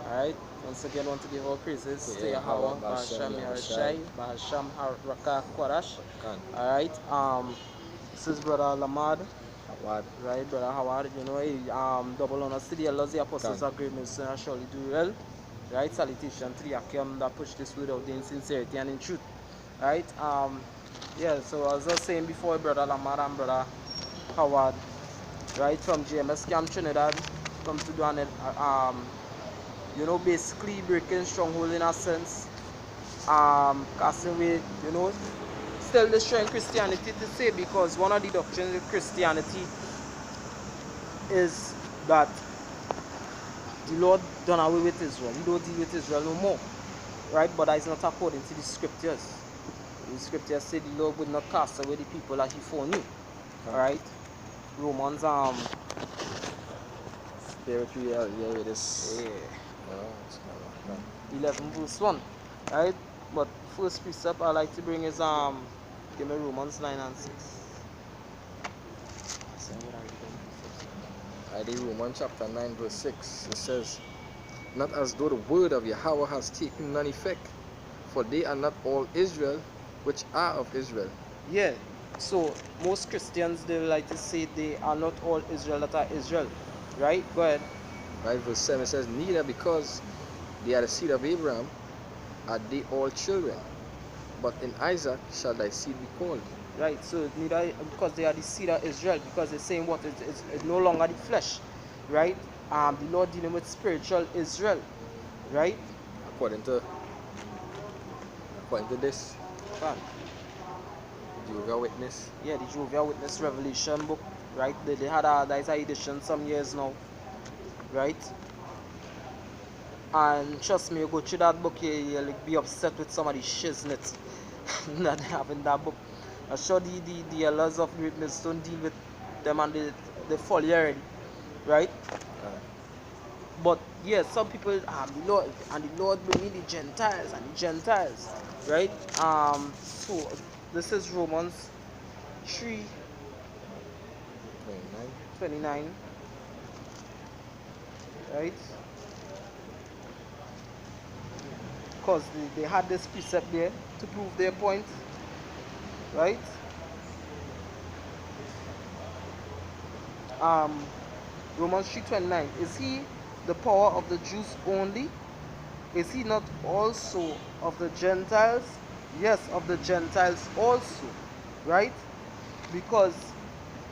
Alright, once again, want to give all praises to Yeah, Yahweh, Bahasham Bahasham Yahushai. Yahushai, Bahasham Haraka Kwarash. Khan. Alright, this is Brother Lamad, Hawad. right, Brother Howard, you know, double honors to the elders, the apostles, Khan. are great ministers, and surely do well. Right, salutation to the Akim that push this word out in sincerity and in truth. Right, yeah, so as I was saying before, Brother Lamad and Brother Howard, right, from GMS Camp Trinidad, come to do an, you know, basically breaking stronghold in a sense, casting away, you know, still destroying Christianity to say, because one of the doctrines of Christianity is that the Lord done away with Israel. He don't deal with Israel no more, right? But that is not according to the scriptures. The scriptures say the Lord would not cast away the people that he foreknew. Alright? Romans Spiritual, yeah, this. yeah, Oh, 11 verse 1. Right? But first precept I like to bring is give me Romans 9 and 6. I read Romans chapter 9, verse 6. It says, not as though the word of Yahweh has taken none effect, for they are not all Israel which are of Israel. Yeah. So most Christians, they like to say they are not all Israel that are Israel. Right? Go ahead. Right, verse 7 says, neither because they are the seed of Abraham are they all children, but in Isaac shall thy seed be called. Right, so neither because they are the seed of Israel, because they're saying what it's no longer the flesh, right? The Lord dealing with spiritual Israel, right? According to this, Fine. Jehovah Witness. Yeah, the Jehovah Witness Revelation book, right? They had that is a edition some years now, right? And trust me, you go through that book, you'll like, be upset with some of the shiznit that they have in that book. I'm sure the elders of greatness don't deal with them and they fall already, right? But yes, some people the Lord and the Lord bring in the Gentiles and the Gentiles, right? So this is Romans 3 29, right? Because they had this precept there to prove their point, right? Romans 3:29. Is he the power of the Jews only? Is he not also of the Gentiles? Yes, of the Gentiles also, right? Because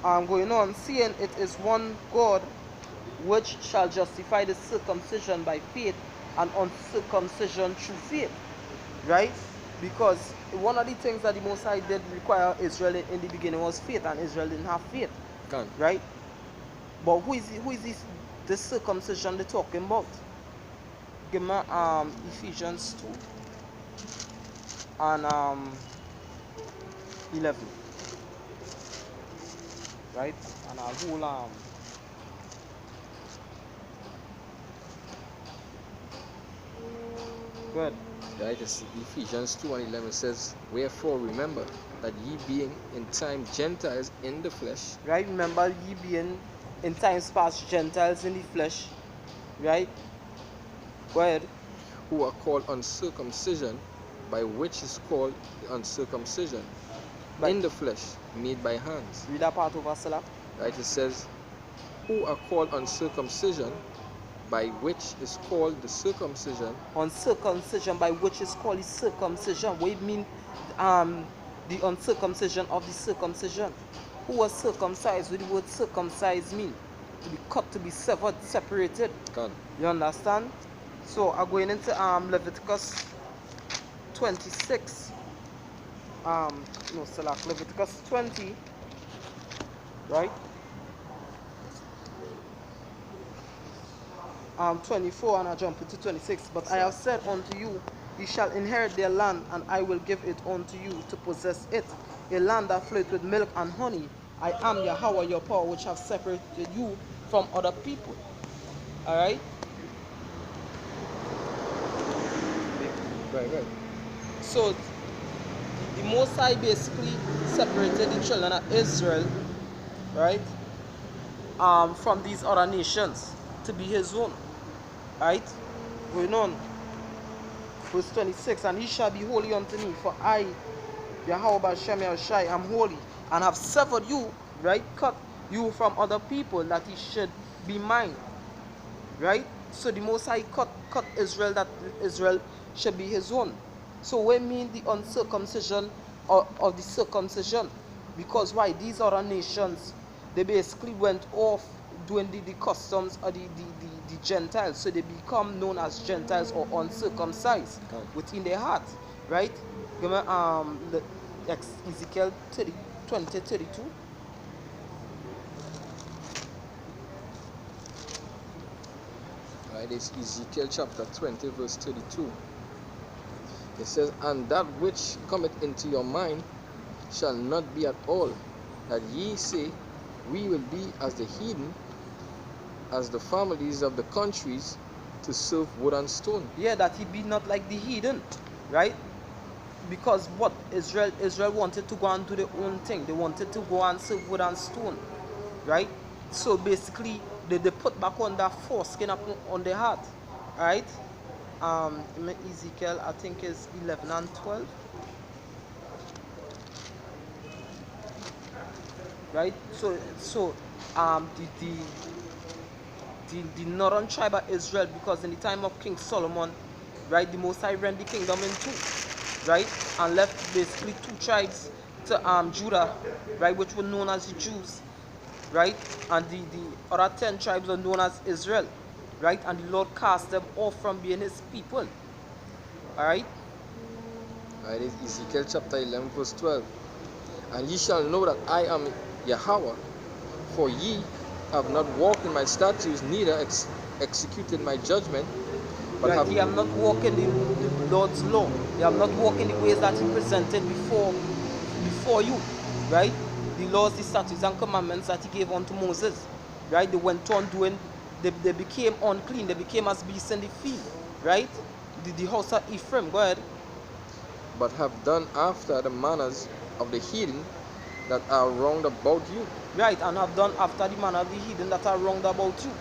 I'm going on, seeing it is one God which shall justify the circumcision by faith and uncircumcision through faith, right? Because one of the things that the Most High did require Israel in the beginning was faith, and Israel didn't have faith, right? But who is this circumcision they're talking about? Give me Ephesians 2 and 11, right? And I'll hold good. Right, it's Ephesians 2 and 11 says, wherefore remember that ye being in time Gentiles in the flesh. Right, remember ye being in times past Gentiles in the flesh, right? Go ahead. Who are called uncircumcision, by which is called the uncircumcision in the flesh, made by hands. Read that part over, Salah. Right, it says, who are called uncircumcision, by which is called the circumcision. Uncircumcision, by which is called the circumcision. What it mean, the uncircumcision of the circumcision? Who was circumcised? What the word circumcised mean? To be cut, to be severed, separated. God. You understand? So I'm going into Leviticus 26. No, select Leviticus 20, right? 24, and I jump into 26. But I have said unto you, ye shall inherit their land, and I will give it unto you to possess it, a land that floweth with milk and honey. I am Yahweh your power, which have separated you from other people. Alright? Right. So the Most High basically separated the children of Israel, right, from these other nations to be his own. Right? Going on. Verse 26, and he shall be holy unto me, for I, Yahweh Shem Yahushai, am holy, and have severed you, right? Cut you from other people, that he should be mine. Right? So the Most High cut Israel, that Israel should be his own. So we mean the uncircumcision of the circumcision. Because why? These other nations, they basically went off doing the customs of the Gentiles. So they become known as Gentiles or uncircumcised within their heart. Right? Give me Ezekiel 20:32. Right, it's Ezekiel chapter 20, verse 32. It says, and that which cometh into your mind shall not be at all, that ye say, we will be as the heathen, as the families of the countries, to serve wood and stone. Yeah, that he be not like the heathen, right? Because what Israel wanted to go and do their own thing. They wanted to go and serve wood and stone, right? So basically, they put back on that foreskin up on their heart, right? Ezekiel, I think is 11 and 12, right? So the northern tribe of Israel, because in the time of King Solomon, right, the Most High rent the kingdom in two, right, and left basically two tribes to Judah, right, which were known as the Jews, right, and the other 10 tribes are known as Israel, right, and the Lord cast them off from being his people. All right. Right, it's Ezekiel chapter 11, verse 12. And ye shall know that I am Yahweh, for ye have not walked in my statutes, neither executed my judgment, but right, ye have not walked in the Lord's law. Ye have not walked in the ways that he presented before you, right? The laws, the statutes, and commandments that he gave unto Moses, right? They went on doing, they became unclean, they became as beasts in the field, right? The house of Ephraim, go ahead. but have done after the manners of the heathen that are round about you. Right, and have done after the manner of the heathen that are round about you.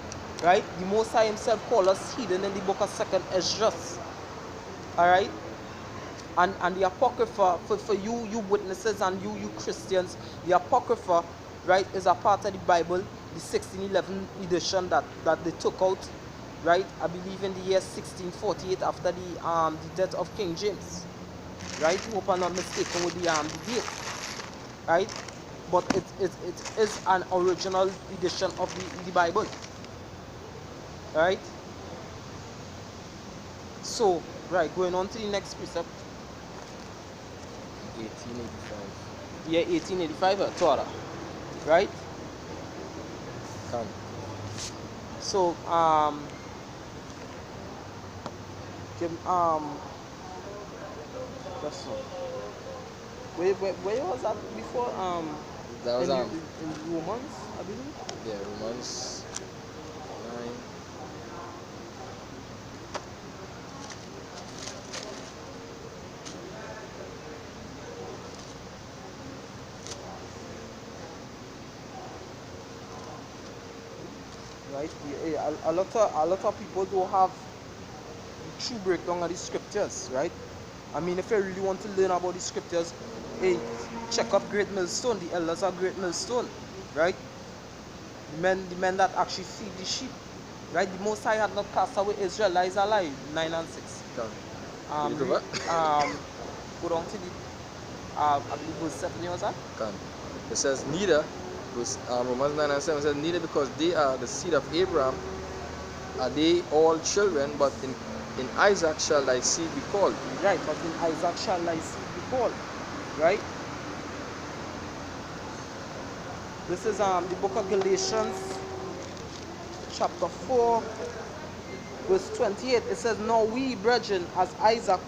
Right? The Most High himself called us heathen in the book of 2nd Esdras. Alright? And the Apocrypha, for you witnesses and you Christians, the Apocrypha, right, is a part of the Bible, the 1611 edition that they took out, right, I believe in the year 1648 after the death of King James. Right? Hope I'm not mistaken with the date. Right? But it is an original edition of the Bible. Right? So, right, going on to the next precept. 1885. Yeah, 1885, Torah. Right? Come. So, that's all. Where was that before? That was in Romans, I believe. yeah, Romans 9. Right? A lot of people don't have the true breakdown of the scriptures, right? I mean, if you really want to learn about the scriptures, hey, check up Great Millstone, the elders of Great Millstone, right? The men that actually feed the sheep, right? The Most High had not cast away Israel, that is a lie, 9 and 6. Come. Go down to the, I believe verse 7 was that? Come. It says, neither, Romans 9 and 7 says, neither because they are the seed of Abraham are they all children, but in Isaac shall thy seed be called. Right, but in Isaac shall thy seed be called. Right? This is the book of Galatians, chapter 4, verse 28. It says, now we, brethren, as Isaac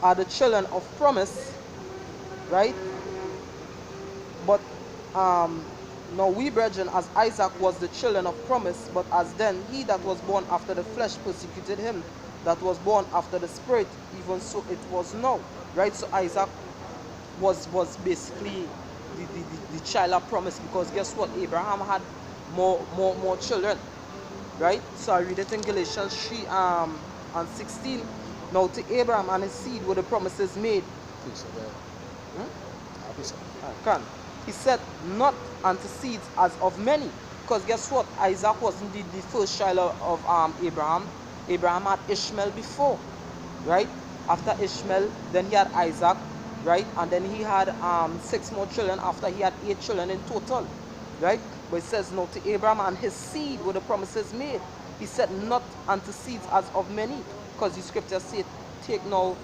are the children of promise, right? But now we, brethren, as Isaac was the children of promise, but as then he that was born after the flesh persecuted him that was born after the spirit, even so it was now. Right? So Isaac was basically the child of promise, because guess what? Abraham had more children. right? So I read it in Galatians 3 and 16. Now to Abraham and his seed were the promises made. Please, please. Can. He said, not unto seeds as of many. Because guess what? Isaac wasn't the first child of Abraham. Abraham had Ishmael before, right? After Ishmael, then he had Isaac, right? And then he had 6 more children after he had 8 children in total, right? But it says, no, to Abraham and his seed were the promises made. He said, not unto seeds as of many. Because the scriptures say, take now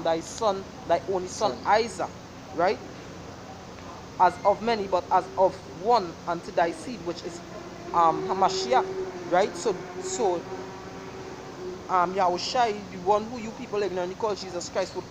thy son, thy only son Isaac, right? As of many, but as of one unto thy seed, which is Hamashiach, right? So Yahushai, the one who you people ignorantly call Jesus Christ, would